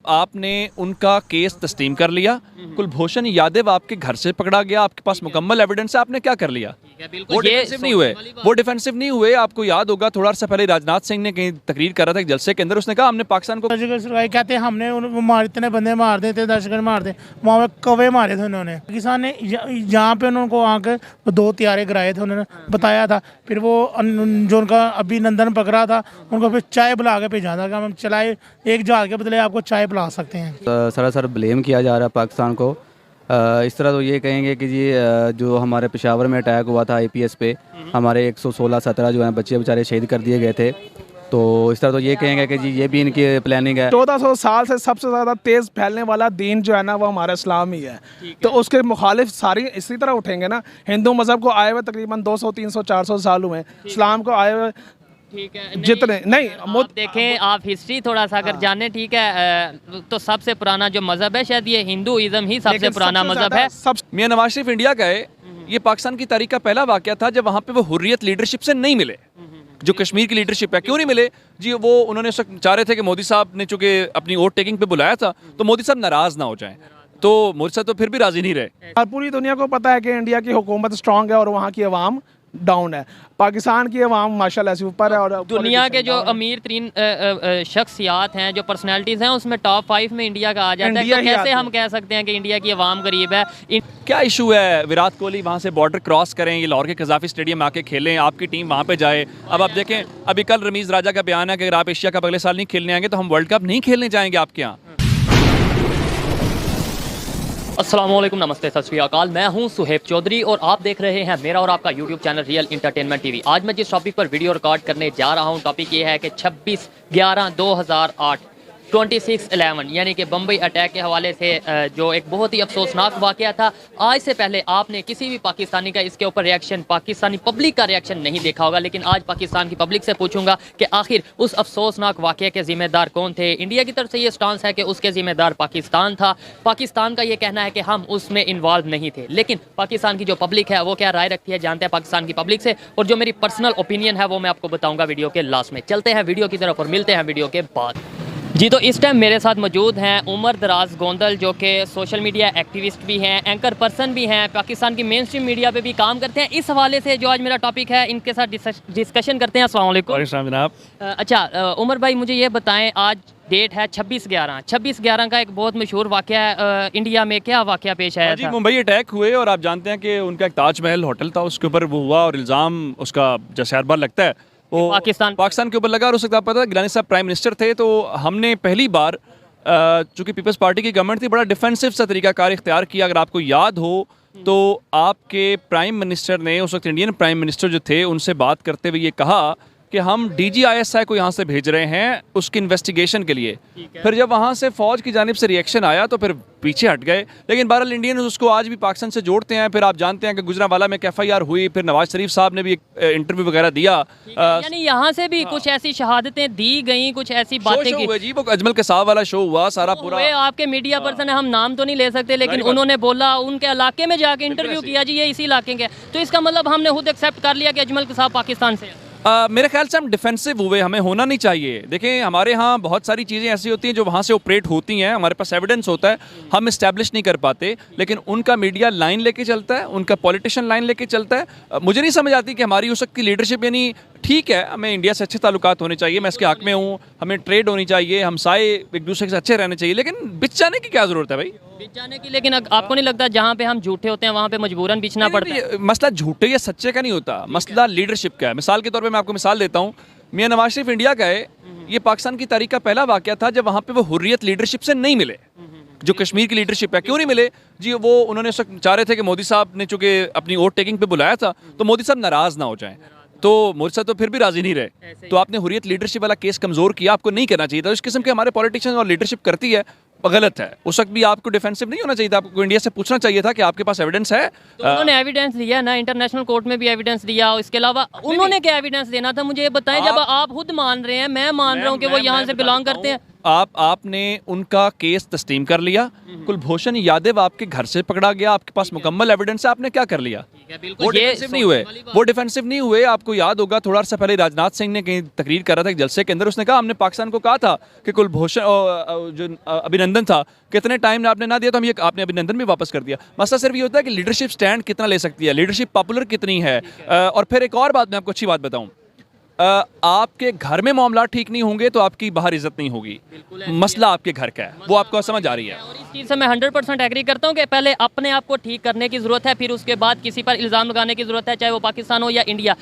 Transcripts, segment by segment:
आपने उनका केस तस्लीम कर लिया, कुलभूषण यादव आपके घर से पकड़ा गया, आपके पास मुकम्मल एविडेंस है, आपने क्या कर लिया? वो डिफेंसिव नहीं हुए, वो डिफेंसिव नहीं हुए। आपको याद होगा थोड़ा सा पहले राजनाथ सिंह ने कहीं तकरीर कर रहा था एक जलसे के अंदर, उसने कहा हमने पाकिस्तान को कहते हैं हमने मार इतने बंदे मार देते, दहशतगर्द मार दे, वहाँ पे कौवे मारे थे उन्होंने। पाकिस्तान ने जहाँ पे उनको आके 2 त्यारे गिराए थे, उन्होंने बताया था। फिर वो जो उनका अभिनंदन पकड़ा था, उनको फिर चाय बुला के भेजा था कि हम चलाए एक जहाज के बदले आपको चाय पिला सकते हैं। सरासर ब्लेम किया जा रहा है पाकिस्तान को। इस तरह तो ये कहेंगे कि जी जो हमारे पेशावर में अटैक हुआ था आईपीएस पे, हमारे 116-17 जो हैं बच्चे बेचारे शहीद कर दिए गए थे, तो इस तरह तो ये कहेंगे कि जी ये भी इनकी प्लानिंग है। 1400 साल से सबसे ज़्यादा तेज़ फैलने वाला दीन जो है ना वो हमारा इस्लाम ही है, तो उसके मुखालिफ सारी इसी तरह उठेंगे ना। हिंदू मज़हब को आए हुए तकरीबन 200, 300, 400 साल हुए, इस्लाम को आए हुए ठीक है जितने नहीं आप देखें, आप हिस्ट्री थोड़ा सा अगर जाने, ठीक है, तो सबसे पुराना जो मजहब है शायद ये हिंदुइज्म ही सबसे पुराना मजहब है। मियां नवाज शरीफ इंडिया गए, ये पाकिस्तान की तारीख का पहला वाकया था जब वहाँ पे वो हुर्रियत लीडरशिप से नहीं मिले। जो कश्मीर की लीडरशिप है, क्यों नहीं मिले जी? वो उन्होंने उस वक्त चाह रहे थे कि मोदी साहब ने चूंकि अपनी वोट टेकिंग पे बुलाया था तो मोदी साहब नाराज ना हो जाएं, तो मोदी साहब तो फिर भी राजी नहीं रहे। पूरी दुनिया को पता है कि इंडिया की हुकूमत स्ट्रांग है और वहाँ की आवाम डाउन है। पाकिस्तान की आवाम माशाल्लाह से ऊपर है। और दुनिया के जो अमीर तरीन शख्सियात हैं, जो पर्सनैलिटीज़ हैं, उसमें टॉप 5 में इंडिया का आ जाता है। तो कैसे हम कह सकते हैं कि इंडिया की आवाम गरीब है? क्या इशू है विराट कोहली वहाँ से बॉर्डर क्रॉस करें, ये लाहौर के कज़ाफ़ी स्टेडियम आके खेलें, आपकी टीम वहाँ पे जाए। अब आप देखें, अभी कल रमीज़ राजा का बयान है कि अगर आप एशिया कप अगले साल नहीं खेलने आएंगे तो हम वर्ल्ड कप नहीं खेलने जाएंगे आपके यहाँ। अस्सलाम वालेकुम, नमस्ते, सत श्री अकाल। मैं हूं सुहेब चौधरी और आप देख रहे हैं मेरा और आपका YouTube channel real entertainment TV. आज मैं जिस टॉपिक पर वीडियो रिकॉर्ड करने जा रहा हूं, टॉपिक ये है कि 26/11/2008 26/11 यानी कि बम्बई अटैक के हवाले से जो एक बहुत ही अफसोसनाक वाक़या था। आज से पहले आपने किसी भी पाकिस्तानी का इसके ऊपर रिएक्शन, पाकिस्तानी पब्लिक का रिएक्शन नहीं देखा होगा, लेकिन आज पाकिस्तान की पब्लिक से पूछूंगा कि आखिर उस अफसोसनाक वाक़े के ज़िम्मेदार कौन थे। इंडिया की तरफ से ये स्टांस है कि उसके ज़िम्मेदार पाकिस्तान था। पाकिस्तान का ये कहना है कि हम उसमें इन्वॉल्व नहीं थे, लेकिन पाकिस्तान की जो पब्लिक है वो क्या राय रखती है जानते हैं पाकिस्तान की पब्लिक से। और जो मेरी पर्सनल ओपिनियन है वो मैं आपको बताऊँगा वीडियो के लास्ट में। चलते हैं वीडियो की तरफ और मिलते हैं वीडियो के बाद। जी, तो इस टाइम मेरे साथ मौजूद हैं उमर दराज गोंदल, जो कि सोशल मीडिया एक्टिविस्ट भी हैं, एंकर पर्सन भी हैं, पाकिस्तान की मेन स्ट्रीम मीडिया पे भी काम करते हैं। इस हवाले से जो आज मेरा टॉपिक है, इनके साथ डिस्कशन करते हैं। अस्सलाम वालेकुम जनाब। अच्छा उमर भाई, मुझे ये बताएं, आज डेट है 26/11 का एक बहुत मशहूर वाक़या है इंडिया में। क्या वाक़या पेश आया जी, था? मुंबई अटैक हुए और आप जानते हैं कि उनका एक ताजमहल होटल था, उसके ऊपर वो हुआ और इल्ज़ाम उसका जैसे हर बार लगता है वो पाकिस्तान के ऊपर लगा। और उस वक्त आप पता है गिलानी साहब प्राइम मिनिस्टर थे, तो हमने पहली बार चूँकि पीपल्स पार्टी की गवर्नमेंट थी, बड़ा डिफेंसिव सा तरीकाकार इख्तियार किया। अगर आपको याद हो तो आपके प्राइम मिनिस्टर ने उस वक्त, इंडियन प्राइम मिनिस्टर जो थे, उनसे बात करते हुए ये कहा कि हम DGISI को यहाँ से भेज रहे हैं उसकी इन्वेस्टिगेशन के लिए। फिर जब वहाँ से फ़ौज की जानिब से रिएक्शन आया तो फिर पीछे हट गए, लेकिन बहरहाल इंडियन उसको आज भी पाकिस्तान से जोड़ते हैं। फिर आप जानते हैं कि गुजरांवाला में FIR हुई, फिर नवाज शरीफ साहब ने भी एक इंटरव्यू वगैरह दिया, यानी यहाँ से भी कुछ ऐसी शहादतें दी गई, कुछ ऐसी बातें हुए जी। वो अजमल के साहब वाला शो हुआ सारा पूरा। आपके मीडिया पर्सन है, हम नाम तो नहीं ले सकते, लेकिन उन्होंने बोला उनके इलाके में जाके इंटरव्यू किया जी, ये इसी इलाके के, तो इसका मतलब हमने खुद एक्सेप्ट कर लिया कि अजमल के साहब पाकिस्तान से। मेरे ख्याल से हम डिफेंसिव हुए, हमें होना नहीं चाहिए। देखें, हमारे यहाँ बहुत सारी चीज़ें ऐसी होती हैं जो वहाँ से ऑपरेट होती हैं, हमारे पास एविडेंस होता है, हम इस्टेब्लिश नहीं कर पाते, लेकिन उनका मीडिया लाइन लेके चलता है, उनका पॉलिटिशियन लाइन लेके चलता है। मुझे नहीं समझ आती कि हमारी उस वक्त की लीडरशिप, यानी ठीक है हमें इंडिया से अच्छे ताल्लुकात होने चाहिए, मैं इसके हक में हूँ, हमें ट्रेड होनी चाहिए, हमसाए एक दूसरे से अच्छे रहने चाहिए, लेकिन बिच जाने की क्या ज़रूरत है भाई? बिच जाने की, लेकिन आपको नहीं लगता जहाँ पे हम झूठे होते हैं वहाँ पे मजबूरन बिचना पड़ता है? मसला झूठे या सच्चे का नहीं होता, मसला लीडरशिप का है। मिसाल के तौर पे मैं आपको मिसाल देता हूँ, मियां नवाज शरीफ इंडिया गए, ये पाकिस्तान की तारीख का पहला वाकया था जब वहाँ पे वो हुर्रियत लीडरशिप से नहीं मिले। जो कश्मीर की लीडरशिप है, क्यों नहीं मिले जी? वो उन्होंने उस वक्त चाह रहे थे कि मोदी साहब ने चूंकि अपनी वोट टेकिंग पे बुलाया था तो मोदी साहब नाराज ना हो जाएं, तो मोदी साहब तो फिर भी राजी नहीं रहे। तो आपने हुर्रियत लीडरशिप वाला केस कमजोर किया, आपको नहीं करना चाहिए था। इस किस्म के हमारे पॉलिटिशियन और लीडरशिप करती है, गलत है। उस वक्त भी आपको डिफेंसिव नहीं होना चाहिए था, आपको इंडिया से पूछना चाहिए था कि आपके पास एविडेंस है। तो उन्होंने एविडेंस दिया ना, इंटरनेशनल कोर्ट में भी एविडेंस दिया, इसके अलावा उन्होंने क्या एविडेंस देना था? मुझे ये बताएं, जब आप खुद मान रहे हैं, मैं मान रहा हूँ कि वो यहाँ से बिलोंग करते हैं। आपने उनका केस तस्लीम कर लिया, कुलभूषण यादव आपके घर से पकड़ा गया, आपके पास मुकम्मल एविडेंस है, आपने क्या कर लिया? वो डिफेंसिव नहीं हुए, वो डिफेंसिव नहीं हुए। आपको याद होगा थोड़ा सा पहले राजनाथ सिंह ने कहीं तकरीर कर रहा था एक जलसे के अंदर, उसने कहा हमने पाकिस्तान को कहा था कि कुलभूषण जो अभिनंदन था कितने टाइम आपने ना दिया, तो हम ये आपने अभिनंदन भी वापस कर दिया। मसला सिर्फ ये होता है कि लीडरशिप स्टैंड कितना ले सकती है, लीडरशिप पॉपुलर कितनी है। और फिर एक और बात मैं आपको अच्छी बात बताऊं, आपके घर में मामला ठीक नहीं होंगे तो आपकी बाहर इज्जत नहीं होगी। मसला आपके घर का है, वो आपको समझ आ रही है। और इस चीज़ से मैं 100% एग्री करता हूँ कि पहले अपने आप को ठीक करने की ज़रूरत है, फिर उसके बाद किसी पर इल्ज़ाम लगाने की ज़रूरत है, चाहे वो पाकिस्तान हो या इंडिया।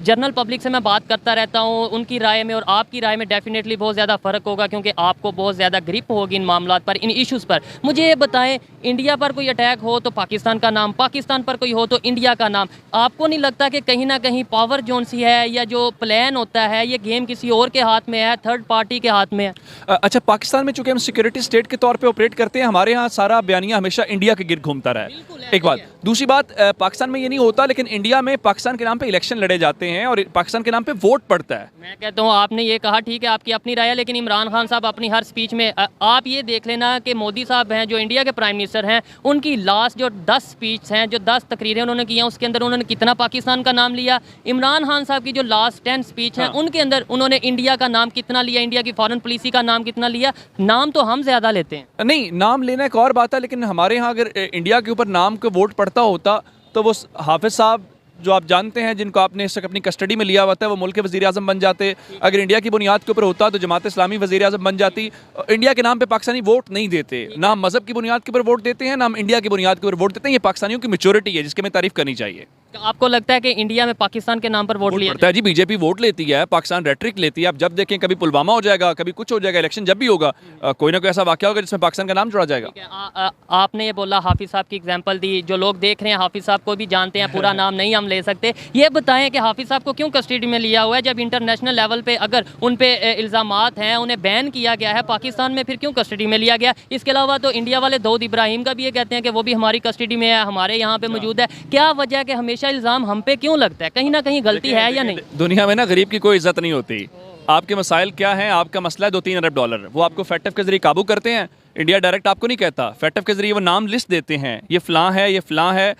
जनरल पब्लिक से मैं बात करता रहता हूँ, उनकी राय में और आपकी राय में डेफिनेटली बहुत ज़्यादा फ़र्क होगा, क्योंकि आपको बहुत ज़्यादा ग्रिप होगी इन मामलों पर, इन इश्यूज़ पर। मुझे ये बताएं, इंडिया पर कोई अटैक हो तो पाकिस्तान का नाम, पाकिस्तान पर कोई हो तो इंडिया का नाम। आपको नहीं लगता कि कहीं ना कहीं पावर जोन सी है, या जो प्लान होता है ये गेम किसी और के हाथ में है, थर्ड पार्टी के हाथ में है? अच्छा, पाकिस्तान में चूंकि हम सिक्योरिटी स्टेट के तौर पे ऑपरेट करते हैं, हमारे यहाँ सारा बयानिया हमेशा इंडिया के गिर्द घूमता रहा है। एक बात, दूसरी बात, पाकिस्तान में ये नहीं होता, लेकिन इंडिया में पाकिस्तान के नाम पे इलेक्शन लड़े जाते हैं और पाकिस्तान के नाम पे वोट पड़ता है। मैं कहता हूँ, आपने ये कहा ठीक है, आपकी अपनी राय है, लेकिन इमरान खान साहब अपनी हर स्पीच में, आप ये देख लेना कि मोदी साहब हैं जो इंडिया के प्राइम मिनिस्टर हैं, उनकी लास्ट जो 10 स्पीच हैं, जो 10 तकरीरें उन्होंने की हैं, उसके अंदर उन्होंने कितना पाकिस्तान का नाम लिया। इमरान खान साहब की जो लास्ट 10 स्पीच हैं, उनके अंदर उन्होंने इंडिया का नाम कितना लिया, इंडिया की फॉरेन पॉलिसी का नाम कितना लिया। नाम तो हम ज़्यादा लेते हैं। नहीं, नाम लेना एक और बात है, लेकिन हमारे यहाँ अगर इंडिया के ऊपर नाम के वोट पड़ता होता तो वो हाफिज साहब जो आप जानते हैं, जिनको आपने इस वक्त अपनी कस्टडी में लिया हुआ था, वो मुल्क के वज़ीर आज़म बन जाते। अगर इंडिया की बुनियाद के ऊपर होता तो जमात इस्लामी वज़ीर आज़म बन जाती। इंडिया के नाम पे पाकिस्तानी वोट नहीं देते, ना हम मज़हब की बुनियाद के ऊपर वोट देते हैं, ना हम इंडिया की बुनियाद के ऊपर वोट देते हैं। ये पाकिस्तानियों की मैच्योरिटी है जिसकी हमें तारीफ करनी चाहिए। तो आपको लगता है कि इंडिया में पाकिस्तान के नाम पर वोट लिया पड़ता है? जी, बीजेपी वोट लेती है, पाकिस्तान रेटरिक लेती है। आप जब देखें, कभी पुलवामा हो जाएगा, कभी कुछ हो जाएगा, इलेक्शन जब भी होगा कोई ना कोई ऐसा वाक़या होगा जिसमें पाकिस्तान का नाम जोड़ा जाएगा। आपने ये बोला, हाफिज साहब की एग्जांपल दी, जो लोग देख रहे हैं हाफिज साहब को भी जानते हैं, पूरा नाम नहीं हम ले सकते। ये बताएं कि हाफिज साहब को क्यों कस्टडी में लिया हुआ है, जब इंटरनेशनल लेवल पे अगर उन पे इल्ज़ामात हैं, उन्हें बैन किया गया है, पाकिस्तान में फिर क्यों कस्टडी में लिया गया? इसके अलावा तो इंडिया वाले दाऊद इब्राहिम का भी ये कहते हैं कि वो भी हमारी कस्टडी में है, हमारे यहाँ पे मौजूद है। क्या वजह है कि हमेशा इल्ज़ाम हम पे क्यों लगता है? कहीं ना कहीं गलती है या नहीं? दुनिया में ना गरीब की कोई इज्जत नहीं होती। आपके मसाइल क्या हैं? आपका मसला है 2-3 अरब डॉलर, वो आपको फैटफ के जरिए काबू करते हैं। इंडिया डायरेक्ट आपको नहीं कहता, फैटफ के जरिए वो नाम लिस्ट देते हैं, ये फ़लाँ है, ये फ़लाँ है।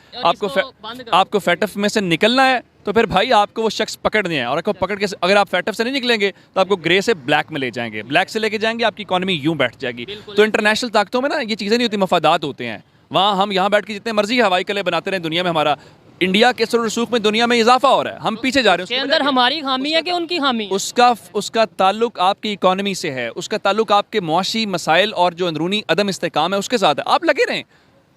आपको फैटफ में से निकलना है तो फिर भाई आपको वो शख्स पकड़ने हैं, और आपको पकड़ के अगर आप फैटफ से नहीं निकलेंगे तो आपको ग्रे से ब्लैक में ले जाएंगे, ब्लैक से लेके जाएंगे, आपकी इकॉनमी यूं बैठ जाएगी। तो इंटरनेशनल ताकतों में ना ये चीज़ें नहीं होती, मफादात होते हैं। वहाँ हम यहाँ बैठ के जितने मर्जी हवाई किले बनाते रहे दुनिया में, हमारा इंडिया के असर रसूख में दुनिया में इजाफा हो रहा है, हम पीछे जा रहे हैं। उसके अंदर हमारी खामी है कि उनकी खामी? उसका ताल्लुक आपकी इकॉनमी से है, उसका ताल्लुक आपके मुआशी मसाइल और जो अंदरूनी अदम इस्तेकाम है उसके साथ है। आप लगे रहें,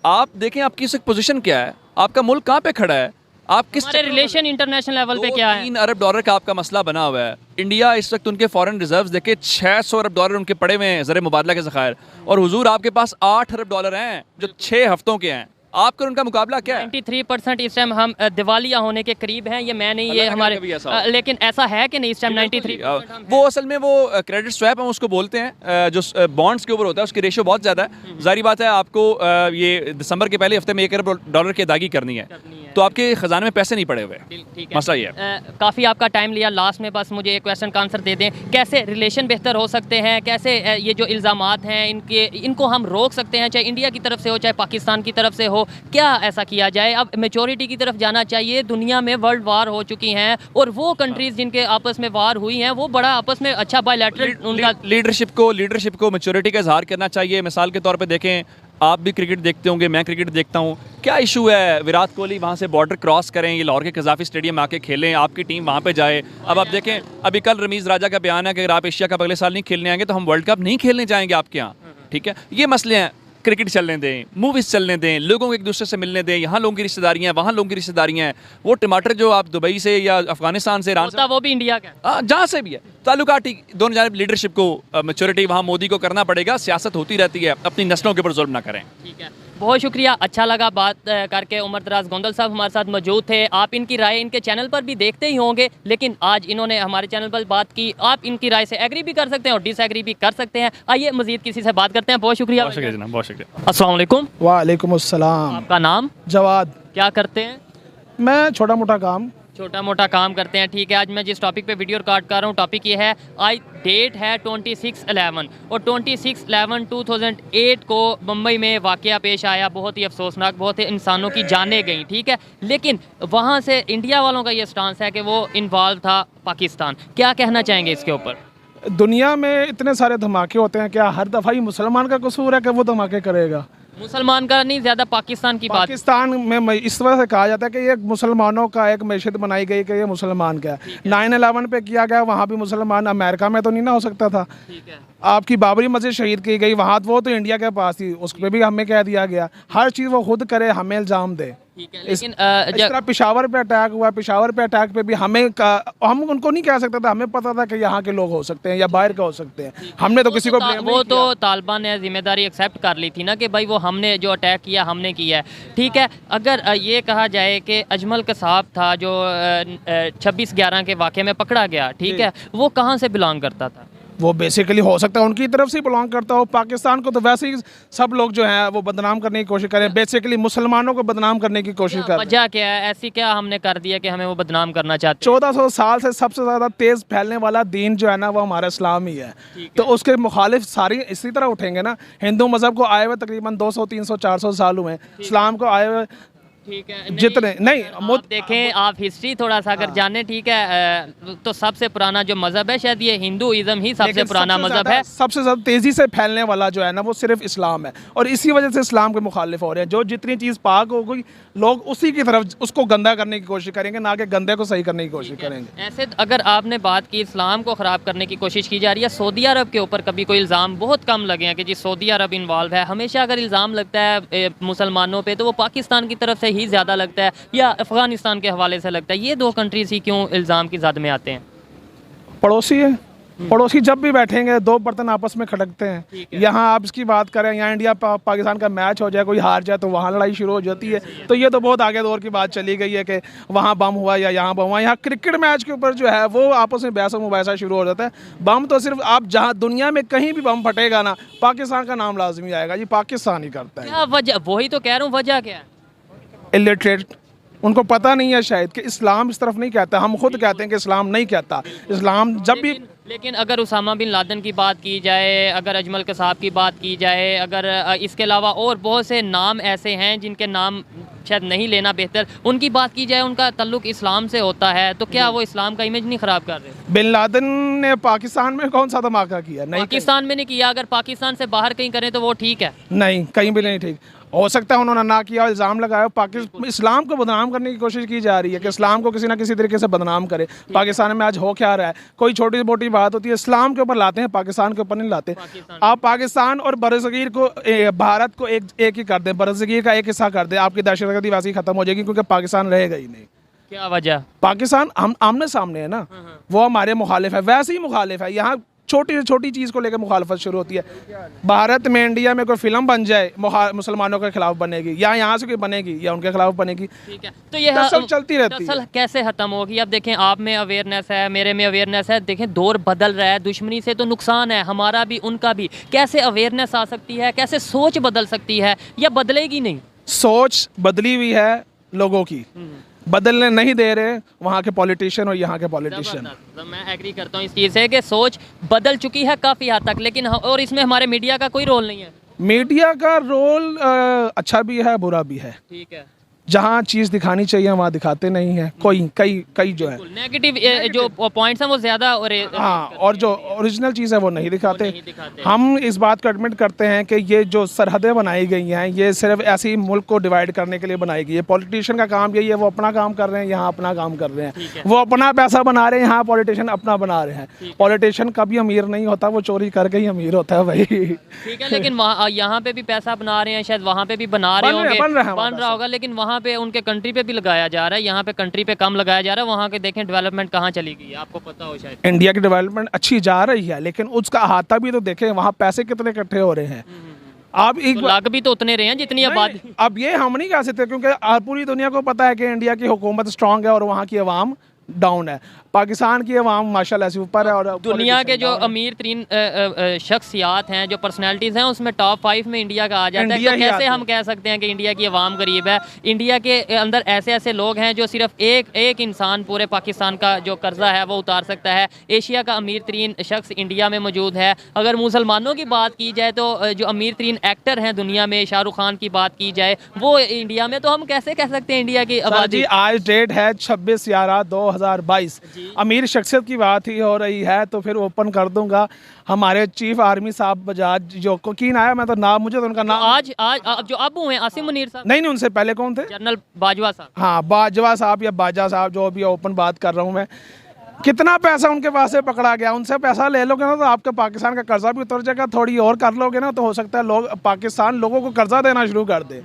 आप देखें आपकी इस पोजीशन क्या है, आपका मुल्क कहाँ पे खड़ा है, आप किस रिलेशन इंटरनेशनल लेवल पे क्या है। 3 अरब डॉलर का आपका मसला बना हुआ है। इंडिया इस वक्त उनके फॉरेन रिजर्व्स देखे 600 अरब डॉलर उनके पड़े हुए हैं ज़र मुबादला के ज़खायर, और हुजूर आपके पास 8 अरब डॉलर हैं जो 6 हफ्तों के हैं। आपका उनका मुकाबला क्या है? 93% इस टाइम हम दिवालिया होने के करीब हैं। ये मैं नहीं, ये हमारे, लेकिन ऐसा है कि नहीं इस टाइम 93%? वो असल में वो क्रेडिट स्वैप हम उसको बोलते हैं, जो बॉन्ड्स के ऊपर होता है, उसकी रेशो बहुत ज़्यादा है। जारी बात है, आपको ये दिसंबर के पहले हफ्ते में 1 अरब डॉलर की अदायगी करनी है, तो आपके ख़जाने में पैसे नहीं पड़े हुए। मसला ये है। काफ़ी आपका टाइम लिया, लास्ट में बस मुझे एक क्वेश्चन का आंसर दे दें। कैसे रिलेशन बेहतर हो सकते हैं, कैसे ये जो इल्ज़ामात हैं इनको हम रोक सकते हैं, चाहे इंडिया की तरफ से हो चाहे पाकिस्तान की तरफ से हो? क्या ऐसा किया जाए? अब मेचोरिटी की तरफ जाना चाहिए। दुनिया में वर्ल्ड वार हो चुकी हैं, और वो कंट्रीज जिनके आपस में वार हुई हैं वो बड़ा आपस में अच्छा बायलैटरल उनका लीडरशिप को मेच्योरिटी का इजहार करना चाहिए। मिसाल के तौर पे देखें, आप भी क्रिकेट देखते होंगे, मैं क्रिकेट देखता हूँ, क्या इशू है विराट कोहली वहाँ से बॉर्डर क्रॉस करें, ये लाहौर के कज़ाफ़ी स्टेडियम में आके खेलें, आपकी टीम वहाँ पे जाए। अब आप देखें, अभी कल रमीज़ राजा का बयान है कि अगर आप एशिया कप अगले साल नहीं खेलने आएंगे तो हम वर्ल्ड कप नहीं खेलने जाएंगे आपके यहाँ। ठीक है, ये मसले हैं। क्रिकेट चलने दें, मूवीज़ चलने दें, लोगों को एक दूसरे से मिलने दें। यहाँ लोगों की रिश्तेदारियाँ, वहाँ लोगों की रिश्तेदारियाँ हैं। वो टमाटर जो आप दुबई से या अफगानिस्तान से, ईरान से, वो भी इंडिया का, जहाँ से भी है, ताल्लुकात ठीक, दोनों जानिब लीडरशिप को मैच्योरिटी वहाँ मोदी को करना पड़ेगा। सियासत होती रहती है, अपनी नस्लों के ऊपर जुल्म ना करें। ठीक है, बहुत शुक्रिया, अच्छा लगा बात करके। उमर दराज गोंदल साहब हमारे साथ मौजूद थे। आप इनकी राय इनके चैनल पर भी देखते ही होंगे, लेकिन आज इन्होंने हमारे चैनल पर बात की। आप इनकी राय से एग्री भी कर सकते हैं और डिसएग्री भी कर सकते हैं। आइए मजीद किसी से बात करते हैं। बहुत शुक्रिया। बहुत शुक्रिया जनाब, बहुत शुक्रिया। अस्सलाम वालेकुम। वालेकुम अस्सलाम। आपका नाम? जवाद। क्या करते हैं? मैं छोटा मोटा काम छोटा मोटा काम करते हैं, ठीक है। आज मैं जिस टॉपिक पे वीडियो रिकॉर्ड कर रहा हूँ, टॉपिक ये है, आज डेट है 26/11 और 26/11/2008 को मुंबई में वाकया पेश आया, बहुत ही अफसोसनाक, बहुत ही इंसानों की जानें गई, ठीक है। लेकिन वहाँ से इंडिया वालों का ये स्टांस है कि वो इन्वॉल्व था पाकिस्तान। क्या कहना चाहेंगे इसके ऊपर? दुनिया में इतने सारे धमाके होते हैं, क्या हर दफ़ा ही मुसलमान का कसूर है कि वो धमाके करेगा? मुसलमान का नहीं, ज़्यादा पाकिस्तान की बात। पाकिस्तान में इस वजह से कहा जाता है कि ये मुसलमानों का एक मस्जिद बनाई गई कि ये मुसलमान का है। 9/11 पे किया गया, वहाँ भी मुसलमान, अमेरिका में तो नहीं ना हो सकता था। ठीक है। आपकी बाबरी मस्जिद शहीद की गई, वहाँ वो तो इंडिया के पास थी, उस पर भी हमें कह दिया गया। हर चीज़ वो खुद करे, हमें इल्ज़ाम दे। ठीक है, लेकिन इस तरह पेशावर पे अटैक हुआ, पेशावर पे अटैक पे भी हम उनको नहीं कह सकते थे, हमें पता था कि यहाँ के लोग हो सकते हैं या बाहर के हो सकते हैं। हमने तो किसी को blame वो नहीं तो किया। तालिबान ने जिम्मेदारी एक्सेप्ट कर ली थी ना कि भाई वो हमने जो अटैक किया हमने किया है, ठीक है। अगर ये कहा जाए कि अजमल कसाब था जो 26/11 के वाक़े में पकड़ा गया, ठीक है, वो कहाँ से बिलोंग करता था? वो बेसिकली हो सकता है उनकी तरफ से बिलोंग करता हो। पाकिस्तान को तो वैसे ही सब लोग जो हैं वो बदनाम करने की कोशिश करें, बेसिकली मुसलमानों को बदनाम करने की कोशिश कर रहे हैं। वजह क्या है, ऐसी क्या हमने कर दिया कि हमें वो बदनाम करना चाहते हैं? 1400 साल से सबसे ज़्यादा तेज़ फैलने वाला दीन जो है ना वो हमारा इस्लाम ही है। तो उसके मुखालिफ सारी इसी तरह उठेंगे ना। हिंदू मज़हब को आए हुए तकरीबन 200, 300, 400 साल हुए, इस्लाम को आए हुए ठीक है, जितने नहीं आप देखें, आप हिस्ट्री थोड़ा सा अगर जाने, ठीक है, तो सबसे पुराना जो मज़हब है शायद ये हिंदुइज़्म ही सबसे लेकिन पुराना मज़हब है। सबसे ज़्यादा तेज़ी से फैलने वाला जो है ना वो सिर्फ इस्लाम है, और इसी वजह से इस्लाम के मुखालिफ हो रहे हैं। जो जितनी चीज़ पाक हो गई, लोग उसी की तरफ उसको गंदा करने की कोशिश करेंगे, ना कि गंदे को सही करने की कोशिश करेंगे। ऐसे अगर आपने बात की इस्लाम को ख़राब करने की कोशिश की जा रही है, सऊदी अरब के ऊपर कभी कोई इल्ज़ाम बहुत कम लगे हैं कि जी सऊदी अरब इन्वॉल्व है। हमेशा अगर इल्ज़ाम लगता है मुसलमानों पे तो वो पाकिस्तान की तरफ से ही ज़्यादा लगता है या अफ़गानिस्तान के हवाले से लगता है। ये दो कंट्रीज़ ही क्यों इल्ज़ाम की ज़द में आते हैं? पड़ोसी है, पड़ोसी जब भी बैठेंगे दो बर्तन आपस में खटकते हैं। यहाँ आप इसकी बात करें, यहाँ इंडिया पाकिस्तान का मैच हो जाए, कोई हार जाए तो वहाँ लड़ाई शुरू हो जाती है। तो ये तो बहुत आगे दौर की बात चली गई है कि वहाँ बम हुआ या यहाँ बम हुआ। यहाँ क्रिकेट मैच के ऊपर जो है वो आपस में बहस मुबाहिसा शुरू हो जाता है। बम तो सिर्फ आप जहाँ दुनिया में कहीं भी बम फटेगा ना, पाकिस्तान का नाम लाजमी आएगा, ये पाकिस्तान ही करता है। क्या वजह? वही तो कह रहा हूँ, वजह क्या है? इलिटरेट, उनको पता नहीं है शायद कि इस्लाम इस तरफ नहीं कहता। हम खुद कहते हैं कि इस्लाम नहीं कहता। इस्लाम जब भी लेकिन अगर उसामा बिन लादेन की बात की जाए, अगर अजमल कसाब की बात की जाए, अगर इसके अलावा और बहुत से नाम ऐसे हैं जिनके नाम शायद नहीं लेना बेहतर, उनकी बात की जाए, उनका ताल्लुक इस्लाम से होता है, तो क्या वो इस्लाम का इमेज नहीं ख़राब कर रहे? बिन लादेन ने पाकिस्तान में कौन सा धमाका किया? नहीं, पाकिस्तान में नहीं किया। अगर पाकिस्तान से बाहर कहीं करें तो वो ठीक है? नहीं, कहीं भी नहीं ठीक। हो सकता है उन्होंने ना किया, इल्ज़ाम लगाया। पाकिस्तान इस्लाम को बदनाम करने की कोशिश की जा रही है कि इस्लाम को किसी ना किसी तरीके से बदनाम करे। पाकिस्तान में आज हो क्या रहा है, कोई छोटी मोटी बात होती है इस्लाम के ऊपर लाते हैं, पाकिस्तान के ऊपर नहीं लाते। आप पाकिस्तान और बरसगीर को, भारत को एक ही कर दें, बरसगीर का एक हिस्सा कर दें, आपकी दहशतगर्दी वैसे ही खत्म हो जाएगी, क्योंकि पाकिस्तान रहेगा ही नहीं। क्या वजह? पाकिस्तान हम आमने सामने है ना, वो हमारे मुखालिफ है, वैसे ही मुखालिफ है। यहाँ छोटी से छोटी चीज़ को लेकर मुखालफत शुरू होती है। भारत में, इंडिया में कोई फिल्म बन जाए मुसलमानों के खिलाफ बनेगी, या यहाँ से कोई बनेगी या उनके खिलाफ बनेगी। ठीक है, तो ये तसल चलती रहती है। कैसे ख़त्म होगी? अब देखें, आप में अवेयरनेस है, मेरे में अवेयरनेस है, देखें दौर बदल रहा है, दुश्मनी से तो नुकसान है हमारा भी उनका भी। कैसे अवेयरनेस आ सकती है, कैसे सोच बदल सकती है, या बदलेगी नहीं? सोच बदली हुई है लोगों की, बदलने नहीं दे रहे वहाँ के पॉलिटिशियन और यहाँ के पॉलिटिशियन। तो मैं एग्री करता हूँ इस चीज़ से कि सोच बदल चुकी है काफ़ी हद तक, लेकिन और इसमें हमारे मीडिया का कोई रोल नहीं है। मीडिया का रोल अच्छा भी है, बुरा भी है। ठीक है, जहाँ चीज़ दिखानी चाहिए वहाँ दिखाते नहीं है। कई जो है नेगेटिव जो पॉइंट्स हैं वो ज़्यादा, और हाँ, और जो ओरिजिनल चीज़ है वो नहीं दिखाते। हम इस बात को एडमिट करते हैं कि ये जो सरहदें बनाई गई हैं ये सिर्फ ऐसे ही मुल्क को डिवाइड करने के लिए बनाई गई है। पॉलिटिशियन का काम यही है, वो अपना काम कर रहे हैं, यहाँ अपना काम कर रहे हैं, वो अपना पैसा बना रहे हैं, यहाँ पॉलिटिशियन अपना बना रहे हैं। पॉलिटिशियन कभी अमीर नहीं होता, वो चोरी करके ही अमीर होता है भाई। ठीक है, लेकिन यहाँ पे भी पैसा बना रहे हैं, शायद वहाँ पे भी बना रहे होंगे, बन रहा होगा, लेकिन वहाँ पे उनके कंट्री पे भी लगाया जा रहा है, यहाँ पे कंट्री पे कम लगाया जा रहा है। वहाँ के देखें डेवलपमेंट कहाँ चली गई है, आपको पता हो शायद। इंडिया की डेवलपमेंट अच्छी जा रही है, लेकिन उसका अहाता भी तो देखें, वहाँ पैसे कितने इकट्ठे हो रहे हैं। आप एक तो लग भी तो उतने रहे हैं जितनी आबादी। अब ये हम नहीं कह सकते, क्योंकि पूरी दुनिया को पता है कि इंडिया की हुकूमत स्ट्रांग है और वहाँ की आवाम डाउन है। पाकिस्तान की अवाम माशाल्लाह से ऊपर है। और दुनिया के जो अमीर तरीन शख्सियात हैं, जो पर्सनैलिटीज़ हैं, उसमें टॉप 5 में इंडिया का आ जाता है। तो कैसे हम कह सकते हैं कि इंडिया की अवाम गरीब है? इंडिया के अंदर ऐसे ऐसे लोग हैं जो सिर्फ एक इंसान पूरे पाकिस्तान का जो कर्जा है वो उतार सकता है। एशिया का अमीर तरीन शख्स इंडिया में मौजूद है। अगर मुसलमानों की बात की जाए तो जो अमीर तरीन एक्टर हैं दुनिया में, शाहरुख खान की बात की जाए, वो इंडिया में। तो हम कैसे कह सकते हैं इंडिया की आबादी? आज डेट है 26/11/2022। अमीर शख्सियत की बात ही हो रही है तो फिर ओपन कर दूंगा। हमारे चीफ आर्मी साहब बजाज जो कोकीन आया, मैं तो नाम, मुझे तो उनका नाम आज जो अबू हैं आसिम मुनीर साहब, नहीं, उनसे पहले कौन थे? जनरल बाजवा साहब। हाँ, बाजवा साहब या बाजा साहब, जो भी ओपन बात कर रहा हूँ मैं। कितना पैसा उनके पास से पकड़ा गया, उनसे पैसा ले लोगे ना तो आपके पाकिस्तान का कर्जा भी उतर जाएगा। थोड़ी और कर लोगे ना तो हो सकता है लोग पाकिस्तान लोगों को कर्जा देना शुरू कर दे।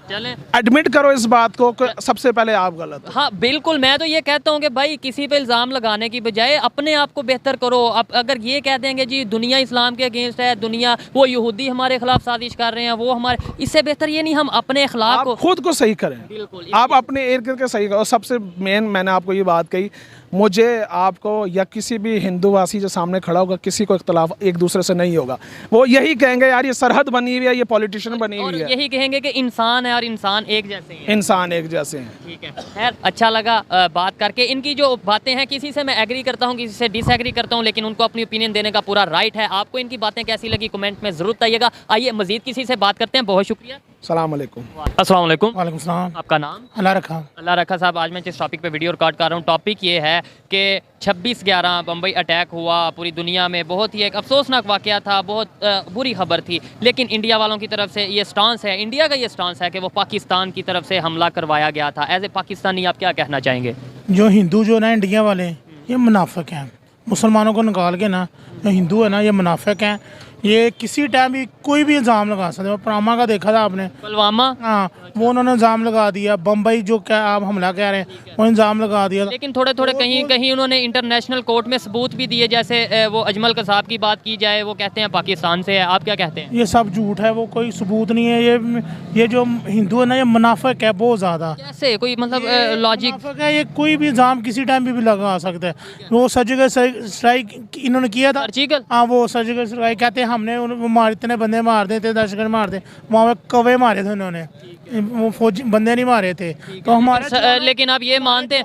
चलें, एडमिट करो इस बात को कि सबसे पहले आप गलत हो। हाँ बिल्कुल, मैं तो ये कहता हूँ कि भाई किसी पे इल्ज़ाम लगाने की बजाय अपने आप को बेहतर करो। अब अगर ये कह देंगे जी दुनिया इस्लाम के अगेंस्ट है, दुनिया वो यहूदी हमारे खिलाफ साजिश कर रहे हैं, वो हमारे, इससे बेहतर ये नहीं हम अपने अखलाक को खुद को सही करें। बिल्कुल, आप अपने इर्द गिर्द के सही करो। सबसे मेन मैंने आपको ये बात कही, मुझे आपको या किसी भी हिंदूवासी जो सामने खड़ा होगा, किसी को इख्तलाफ एक दूसरे से नहीं होगा। वो यही कहेंगे यार ये सरहद बनी हुई है, ये पॉलिटिशियन बनी और हुई है। यही कहेंगे कि इंसान है और इंसान एक जैसे हैं। इंसान एक जैसे हैं। ठीक है, खैर अच्छा लगा बात करके। इनकी जो बातें हैं, किसी से मैं एग्री करता हूँ, किसी से डिसएग्री करता हूँ, लेकिन उनको अपनी ओपिनियन देने का पूरा राइट है। आपको इनकी बातें कैसी लगी कमेंट में ज़रूर बताइएगा। आइए मजीद किसी से बात करते हैं। बहुत शुक्रिया। सलाम अलैकुम। अस्सलाम वालेकुम। वालेकुम सलाम। आपका नाम? अल्लाह रखा। अल्लाह रखा साहब। आज मैं जिस टॉपिक पे वीडियो रिकॉर्ड कर रहा हूँ, टॉपिक ये है कि 26/11 बम्बई अटैक हुआ पूरी दुनिया में। बहुत ही एक अफसोसनाक वाक़या था, बहुत बुरी खबर थी, लेकिन इंडिया वालों की तरफ से ये स्टांस है, इंडिया का ये स्टांस है कि वो पाकिस्तान की तरफ से हमला करवाया गया था। एज ए पाकिस्तानी आप क्या कहना चाहेंगे? जो हिंदू जो ना इंडिया वाले, ये मुनाफिक हैं। मुसलमानों को निकाल के ना जो हिंदू है ना, ये मुनाफिक हैं। ये किसी टाइम भी कोई भी इल्ज़ाम लगा सकते हैं। पुलवामा का देखा था आपने? पुलवामा, हाँ, वो उन्होंने इल्ज़ाम लगा दिया। बम्बई जो क्या आप हमला कह रहे हैं, वो इल्ज़ाम लगा दिया। लेकिन थोड़े थोड़े कहीं कहीं उन्होंने इंटरनेशनल कोर्ट में सबूत भी दिए। जैसे वो अजमल कसाब की बात की जाए, वो कहते हैं पाकिस्तान से है। आप क्या कहते हैं? ये सब झूठ है, वो कोई सबूत नहीं है। ये जो हिंदू है ना, ये मुनाफिक है बहुत ज़्यादा। कैसे कोई मतलब लॉजिक? मुनाफिक है ये, कोई भी इल्ज़ाम किसी टाइम भी लगा सकता है। वो सर्जिकल स्ट्राइक इन्होंने किया था। सर्जिकल, हाँ, वो सर्जिकल स्ट्राइक कहते हैं हमने इतने बंदे मार देते, दहशतगर्द मार दे। वहाँ पे कौवे मारे थे उन्होंने, वो फौजी बंदे नहीं मारे थे। तो हमारे लेकिन आप ये मानते हैं,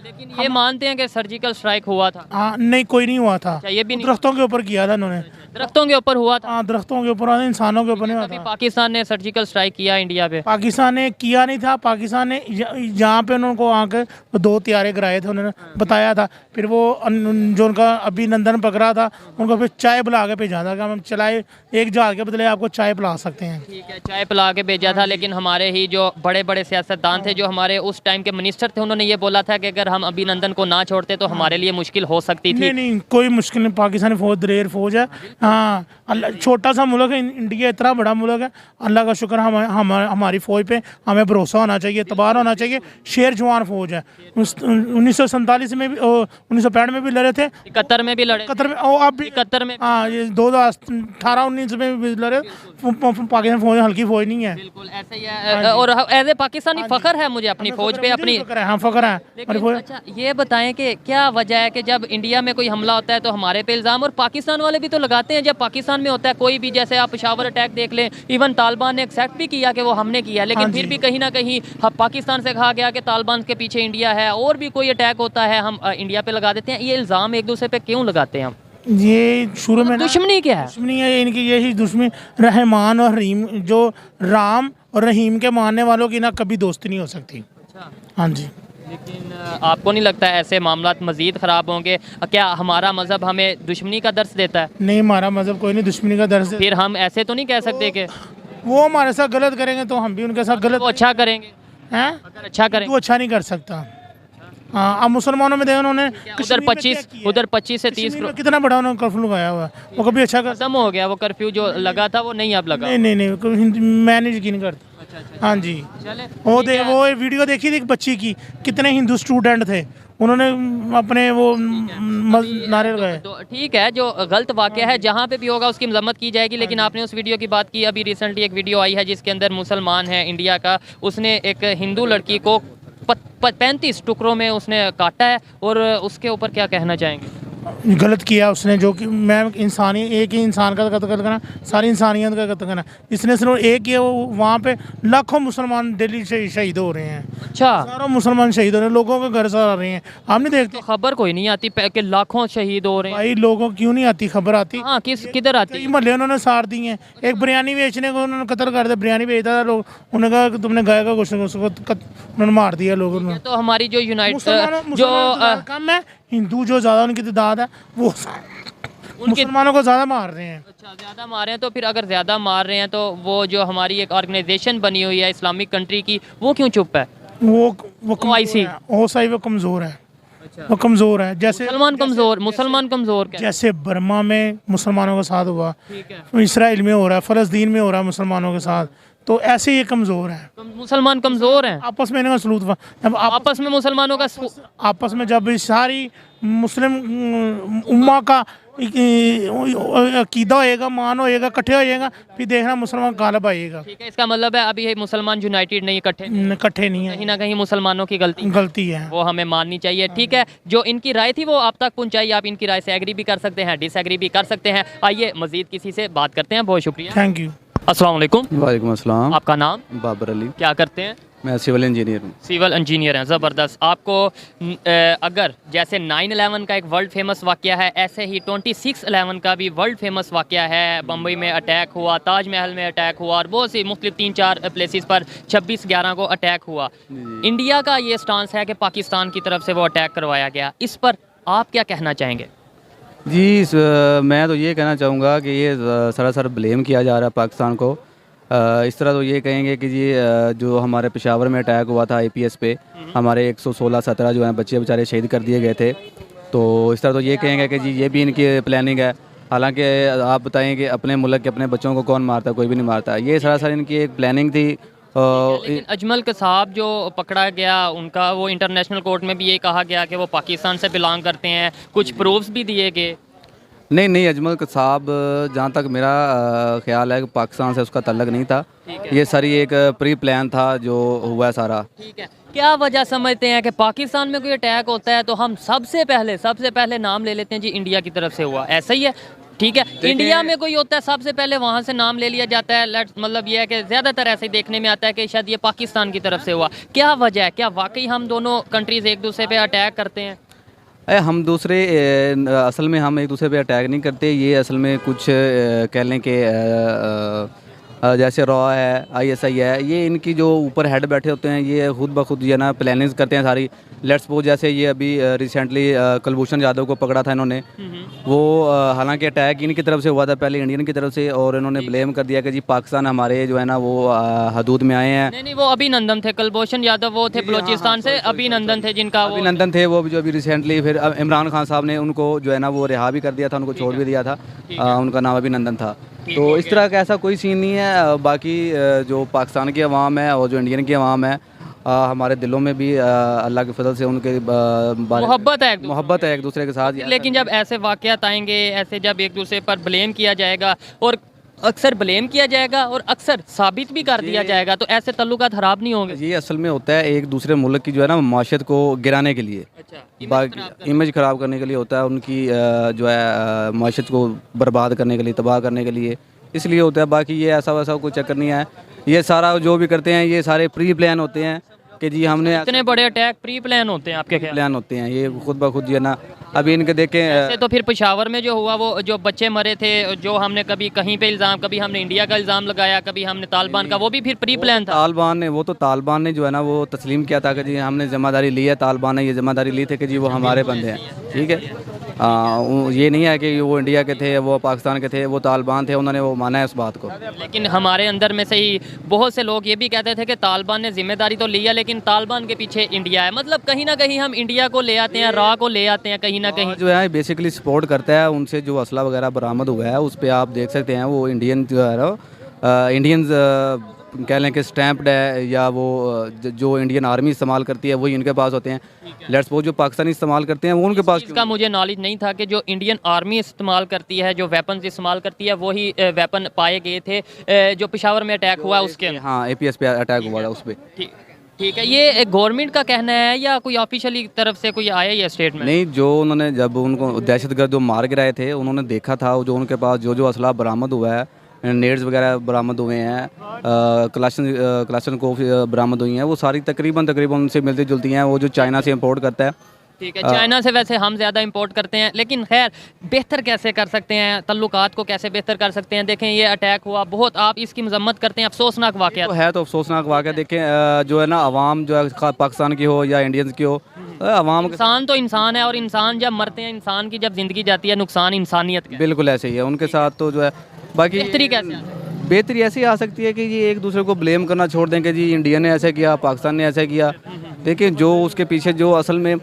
लेकिन ये मानते हैं कि सर्जिकल स्ट्राइक हुआ था? हाँ, नहीं, कोई नहीं हुआ था। ये भी नहीं, दरख्तों के ऊपर किया था उन्होंने। दरख्तों के ऊपर हुआ था? हाँ, दरख्तों के ऊपर, इंसानों के ऊपर नहीं हुआ अभी था। पाकिस्तान ने सर्जिकल स्ट्राइक किया इंडिया पे? पाकिस्तान ने किया नहीं था। पाकिस्तान ने जहाँ पे उनको आके 2 त्यारे गिराए थे, उन्होंने बताया था। फिर वो जो उनका अभिनंदन पकड़ा था, उनको फिर चाय पिला के भेजा था कि हम चलाए, एक जहाज के बदले आपको चाय पिला सकते हैं। ठीक है, चाय पिला के भेजा था। लेकिन हमारे ही जो बड़े बड़े सियासतदान थे, जो हमारे उस टाइम के मिनिस्टर थे, उन्होंने ये बोला था कि अगर हम अभिनंदन को ना छोड़ते तो हमारे लिए मुश्किल हो सकती थी। नहीं, कोई मुश्किल नहीं। पाकिस्तानी फौज दलेर फौज है। हाँ, छोटा सा मुल्क है, इंडिया इतना बड़ा मुल्क है। अल्लाह का शुक्र, हमारी फ़ौज पे हमें भरोसा होना चाहिए, एतबार होना चाहिए। शेर जवान फ़ौज है। 1947 में भी, 1965 में भी लड़े थे, 71 में भी लड़े, कतर में, और अब भी 71 में, हाँ, ये 2018-19 में भी लड़े। पाकिस्तान फौज हल्की फौज नहीं है। बिल्कुल ऐसे ही है। और एज ए पाकिस्तानी फ़ख्र है मुझे अपनी फ़ौज पे, अपनी। हाँ, फ़ख्र है। लेकिन अच्छा ये बताएं कि क्या वजह है कि जब इंडिया में कोई हमला होता है तो हमारे पे इल्ज़ाम, और पाकिस्तान वाले भी तो लगाते हैं जब पाकिस्तान में होता है कोई भी। जैसे आप पेशावर अटैक देख लें, इवन तालिबान ने एक्सेप्ट भी किया कि वो हमने किया, लेकिन फिर भी कहीं ना कहीं पाकिस्तान से कहा गया कि तालिबान के पीछे इंडिया है। और भी कोई अटैक होता है हम इंडिया पे लगा देते हैं। ये इल्ज़ाम एक दूसरे पे क्यों लगाते हैं हम? ये शुरू में दुश्मनी क्या है? दुश्मनी है इनकी, यही दुश्मनी। रहमान और रहीम, जो राम और रहीम के मानने वालों की ना कभी दोस्ती नहीं हो सकती। अच्छा, हाँ जी। लेकिन आपको नहीं लगता ऐसे मामला मज़ीद ख़राब होंगे? क्या हमारा मज़हब हमें दुश्मनी का दर्स देता है? नहीं, हमारा मज़हब कोई नहीं दुश्मनी का दर्स। फिर हम ऐसे तो नहीं कह सकते कि वो हमारे साथ गलत करेंगे तो हम भी उनके साथ गलत। वो अच्छा करेंगे हैं? अगर अच्छा करें वो अच्छा नहीं कर सकता। हाँ, अब मुसलमानों में देखो उन्होंने उधर 25 से 30 करोड़ कितना बड़ा उन्होंने कर्फ्यू लगाया हुआ है। वो कभी अच्छा कर, खत्म हो गया वो कर्फ्यू जो लगा था, वो नहीं अब लगा। नहीं, मैं नहीं यकीन करता। हाँ जी। चले, वो वीडियो देखी थी बच्ची की, कितने हिंदू स्टूडेंट थे, उन्होंने अपने वो नारे लगाए। तो ठीक है, जो गलत वाक़या है जहाँ पे भी होगा उसकी मजम्मत की जाएगी। लेकिन आपने उस वीडियो की बात की, अभी रिसेंटली एक वीडियो आई है जिसके अंदर मुसलमान है इंडिया का, उसने एक हिंदू लड़की को 35 टुकड़ों में उसने काटा है, और उसके ऊपर क्या कहना चाहेंगे? गलत किया उसने, जो कि मैं इंसानी एक ही इंसान का कत्ल करना, सारी इंसानियत का कत्ल करना। इसने सिर्फ एक ही, वो वहाँ पे लाखों मुसलमान डेली शहीद हो रहे हैं। अच्छा, हज़ारों मुसलमान शहीद हो रहे हैं, लोगों के घर से आ रहे हैं। हम नहीं देखते खबर कोई नहीं आती कि लाखों शहीद हो रहे हैं? भाई, लोगों को क्यों नहीं आती खबर? आती हाँ, किधर आती? कई मोहल्ले उन्होंने सार दिए हैं। एक बिरयानी बेचने को उन्होंने कत्ल कर दिया, बिरयानी बेचता था, लोग उन्होंने कहा कि तुमने गाय का गोश्त, उसको उन्होंने मार दिया लोगों ने। तो हमारी जो मुसलमान जो कम है, हिंदू जो ज़्यादा उनकी तादाद है, वो मुसलमानों को ज़्यादा मार रहे हैं। अच्छा, ज़्यादा मार रहे हैं। तो फिर अगर ज़्यादा मार रहे हैं तो वो जो हमारी एक ऑर्गेनाइजेशन बनी हुई है इस्लामिक कंट्री की, वो क्यों चुप है? वो OIC वो कमज़ोर है। वो कमज़ोर है। जैसे मुसलमान कमज़ोर क्या? जैसे बर्मा में मुसलमानों के साथ हुआ, ठीक है। इसराइल में हो रहा है, फ़लस्तीन में हो रहा है मुसलमानों के साथ, तो ऐसे ये कमज़ोर है। मुसलमान कमज़ोर हैं? आपस में इनका सलूक हुआ, जब आपस में मुसलमानों का आपस में जब सारी मुस्लिम उम्मा का अकीदा होएगा, मान होएगा, इकट्ठे होएगा, फिर देखना मुसलमान गालिब आएगा। ठीक है, इसका मतलब है अभी ये मुसलमान यूनाइटेड नहीं, इकट्ठे नहीं है, कहीं ना कहीं मुसलमानों की गलती है, वो हमें माननी चाहिए। ठीक है, जो इनकी राय थी वो आप तक पहुंचाई, आप इनकी राय से एग्री भी कर सकते हैं, डिसएग्री भी कर सकते हैं। आइए मजीद किसी से बात करते हैं। बहुत शुक्रिया, थैंक यू। अस्सलाम वालेकुम। वालेकुम अस्सलाम। आपका नाम? बाबर अली। क्या करते हैं? मैं सिविल इंजीनियर हूँ। सिविल इंजीनियर हैं, ज़बरदस्त। आपको अगर जैसे 9/11 का एक वर्ल्ड फेमस वाक़या है, ऐसे ही 26/11 का भी वर्ल्ड फेमस वाक़या है। बम्बई में अटैक हुआ, ताजमहल में अटैक हुआ, और बहुत सी मुख्तलिफ 3-4 प्लेसेस पर 26/11 को अटैक हुआ। इंडिया का ये स्टांस है कि पाकिस्तान की तरफ से वो अटैक करवाया गया, इस पर आप क्या कहना चाहेंगे? जी, मैं तो ये कहना चाहूँगा कि ये सरासर ब्लेम किया जा रहा है पाकिस्तान को। इस तरह तो ये कहेंगे कि जी जो हमारे पेशावर में अटैक हुआ था IPS पे, हमारे 116-17 जो हैं बच्चे बेचारे शहीद कर दिए गए थे। तो इस तरह तो ये कहेंगे कि जी ये भी इनकी प्लानिंग है। हालांकि आप बताएं कि अपने मुल्क के अपने बच्चों को कौन मारता है? कोई भी नहीं मारता। ये सरासर इनकी एक प्लानिंग थी। लेकिन अजमल कसाब जो पकड़ा गया, उनका वो इंटरनेशनल कोर्ट में भी ये कहा गया कि वो पाकिस्तान से बिलोंग करते हैं, कुछ प्रूफ्स भी दिए गए। नहीं, अजमल कसाब जहाँ तक मेरा ख्याल है कि पाकिस्तान से उसका तल्लक नहीं था। ये सारी एक प्री प्लान था जो हुआ है सारा। ठीक है, क्या वजह समझते हैं कि पाकिस्तान में कोई अटैक होता है तो हम सबसे पहले नाम ले लेते हैं जी इंडिया की तरफ से हुआ, ऐसा ही है? ठीक है, इंडिया में कोई होता है सबसे पहले वहाँ से नाम ले लिया जाता है। मतलब ये है कि ज़्यादातर ऐसे ही देखने में आता है कि शायद ये पाकिस्तान की तरफ से हुआ। क्या वजह है? क्या वाकई हम दोनों कंट्रीज़ एक दूसरे पे अटैक करते हैं? हम दूसरे असल में हम एक दूसरे पे अटैक नहीं करते। ये असल में कुछ कह लें कि जैसे रॉ है, ISI है, ये इनकी जो ऊपर हेड बैठे होते हैं, ये खुद ब खुद ये ना प्लानिंग करते हैं सारी। लेट्स सपोज जैसे ये अभी रिसेंटली कुलभूषण यादव को पकड़ा था इन्होंने, वो हालांकि अटैक इनकी तरफ से हुआ था पहले, इंडियन की तरफ से, और इन्होंने ब्लेम कर दिया कि जी पाकिस्तान हमारे जो है ना वो हदूद में आए हैं। नहीं, वो अभिनंदन थे, कुलभूषण यादव वो थे बलोचिस्तान से, अभिनंदन थे जिनका अभिनंदन थे वो जो अभी रिसेंटली फिर इमरान खान साहब ने उनको जो है ना वो रिहा भी कर दिया था, उनको छोड़ भी दिया था। उनका नाम अभिनंदन था। तो इस तरह का ऐसा कोई सीन नहीं है। बाकी जो पाकिस्तान की अवाम है और जो इंडियन की अवाम है, हमारे दिलों में भी अल्लाह के फजल से उनके मोहब्बत है एक दूसरे के साथ। लेकिन जब ऐसे वाक़यात आएंगे, ऐसे जब एक दूसरे पर ब्लेम किया जाएगा, और अक्सर ब्लेम किया जाएगा और अक्सर साबित भी कर दिया जाएगा, तो ऐसे तल्लुकात खराब नहीं होंगे? ये असल में होता है एक दूसरे मुल्क की जो है ना माशत को गिराने के लिए, इमेज ख़राब करने के लिए होता है, उनकी जो है माशत को बर्बाद करने के लिए, तबाह करने के लिए, इसलिए होता है। बाकी ये ऐसा वैसा कोई चक्कर नहीं है। ये सारा जो भी करते हैं ये सारे प्री प्लान होते हैं कि जी हमने इतने बड़े अटैक प्री प्लान होते हैं आपके? प्लान होते हैं ये खुद ब खुद जो है ना। अभी इनके देखें ऐसे तो फिर पेशावर में जो हुआ, वो जो बच्चे मरे थे, जो हमने कभी कहीं पे इल्ज़ाम, कभी हमने इंडिया का इल्ज़ाम लगाया, कभी हमने तालिबान का, वो भी फिर प्री प्लान था। तालिबान ने जो है ना वो तस्लीम किया था कि जी हमने जिम्मेदारी ली है, तालिबान ने ये जिम्मेदारी ली थी कि जी वो हमारे बंदे हैं। ठीक है, ये नहीं है कि वो इंडिया के थे, वो पाकिस्तान के थे, वो तालिबान थे, उन्होंने वो माना है उस बात को। लेकिन हमारे अंदर में से ही बहुत से लोग ये भी कहते थे कि तालिबान ने जिम्मेदारी तो लिया, लेकिन तालिबान के पीछे इंडिया है। मतलब कहीं ना कहीं हम इंडिया को ले आते हैं, रॉ को ले आते हैं कहीं ना कहीं। जो है बेसिकली सपोर्ट करता है, उनसे जो असला वगैरह बरामद हुआ है उस पर आप देख सकते हैं वो इंडियन जो है इंडियंस कह लें कि स्टैम्प्ड है, या वो जो इंडियन आर्मी इस्तेमाल करती है वही उनके पास होते हैं। लेट्स सपोज जो पाकिस्तानी इस्तेमाल करते हैं वो उनके पास। इसका मुझे नॉलेज नहीं था कि जो इंडियन आर्मी इस्तेमाल करती है, जो वेपन्स इस्तेमाल करती है, वही वेपन पाए गए थे जो पेशावर में अटैक हुआ उसके। हाँ, APS पे अटैक हुआ था उस पर। ठीक है, ये गवर्नमेंट का कहना है या कोई ऑफिशियली तरफ से कोई आया या स्टेटमेंट? नहीं, जो उन्होंने जब उनको दहशतगर्द जो मार गिराए थे उन्होंने देखा था, जो उनके पास जो असला बरामद हुआ है, नेड्स वगैरह बरामद हुए हैं, क्लाशन को बरामद हुई हैं, वो सारी तकरीबन उनसे मिलती जुलती हैं, वो जो चाइना से इंपोर्ट करता है। ठीक है, चाइना से वैसे हम ज़्यादा इंपोर्ट करते हैं, लेकिन खैर बेहतर कैसे कर सकते हैं, तल्लुकात को कैसे बेहतर कर सकते हैं? देखें ये अटैक हुआ, बहुत आप इसकी मजम्मत करते हैं, अफसोसनाक वाक़या तो है, तो अफसोसनाक वाक़या। देखें जो है ना, आवाम जो है पाकिस्तान की हो या इंडियंस की हो, आवाम इंसान तो इंसान है, और इंसान जब मरते हैं, इंसान की जब ज़िंदगी जाती है, नुकसान इंसानियत का है। बिल्कुल ऐसे ही है उनके साथ। तो जो है बाकी बेहतरी कैसे बेहतरी ऐसी आ सकती है कि जी एक दूसरे को ब्लेम करना छोड़ दें कि जी इंडिया ने ऐसा किया, पाकिस्तान ने ऐसा किया। देखिए जो उसके पीछे जो असल में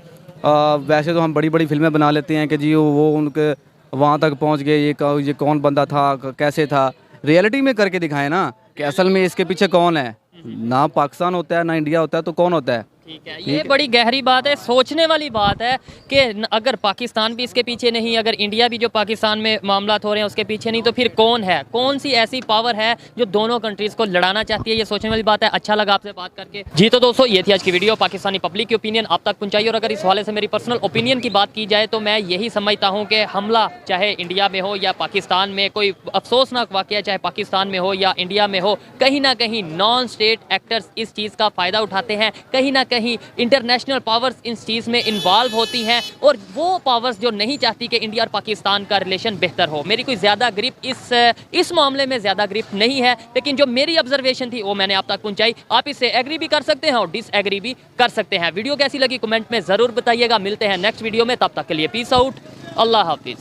वैसे तो हम बड़ी बड़ी फिल्में बना लेते हैं कि जी वो उनके वहाँ तक पहुँच गए, ये कौन बंदा था, कैसे था। रियलिटी में करके दिखाएं ना कि असल में इसके पीछे कौन है। ना पाकिस्तान होता है ना इंडिया होता है, तो कौन होता है? ठीक है, ये बड़ी गहरी बात है, सोचने वाली बात है कि अगर पाकिस्तान भी इसके पीछे नहीं, अगर इंडिया भी जो पाकिस्तान में मामला हो रहे हैं उसके पीछे नहीं, तो फिर कौन है? कौन सी ऐसी पावर है जो दोनों कंट्रीज़ को लड़ाना चाहती है? ये सोचने वाली बात है। अच्छा लगा आपसे बात करके जी। तो दोस्तों ये थी आज की वीडियो, पाकिस्तानी पब्लिक की ओपिनियन आप तक पहुंचाई। और अगर इस हवाले से मेरी पर्सनल ओपिनियन की बात की जाए तो मैं यही समझता हूँ कि हमला चाहे इंडिया में हो या पाकिस्तान में, कोई अफसोसनाक वाक़या चाहे पाकिस्तान में हो या इंडिया में हो, कहीं ना कहीं नॉन स्टेट एक्टर्स इस चीज़ का फ़ायदा उठाते हैं, कहीं ना कहीं इंटरनेशनल पावर्स इस चीज़ में इन्वॉल्व होती हैं, और वो पावर्स जो नहीं चाहती कि इंडिया और पाकिस्तान का रिलेशन बेहतर हो। मेरी कोई ज़्यादा ग्रिप इस मामले में ज़्यादा ग्रिप नहीं है, लेकिन जो मेरी ऑब्जर्वेशन थी वो मैंने आप तक पहुंचाई। आप इससे एग्री भी कर सकते हैं और डिसएग्री भी कर सकते हैं। वीडियो कैसी लगी कमेंट में ज़रूर बताइएगा। मिलते हैं नेक्स्ट वीडियो में, तब तक के लिए पीस आउट, अल्लाह हाफिज़।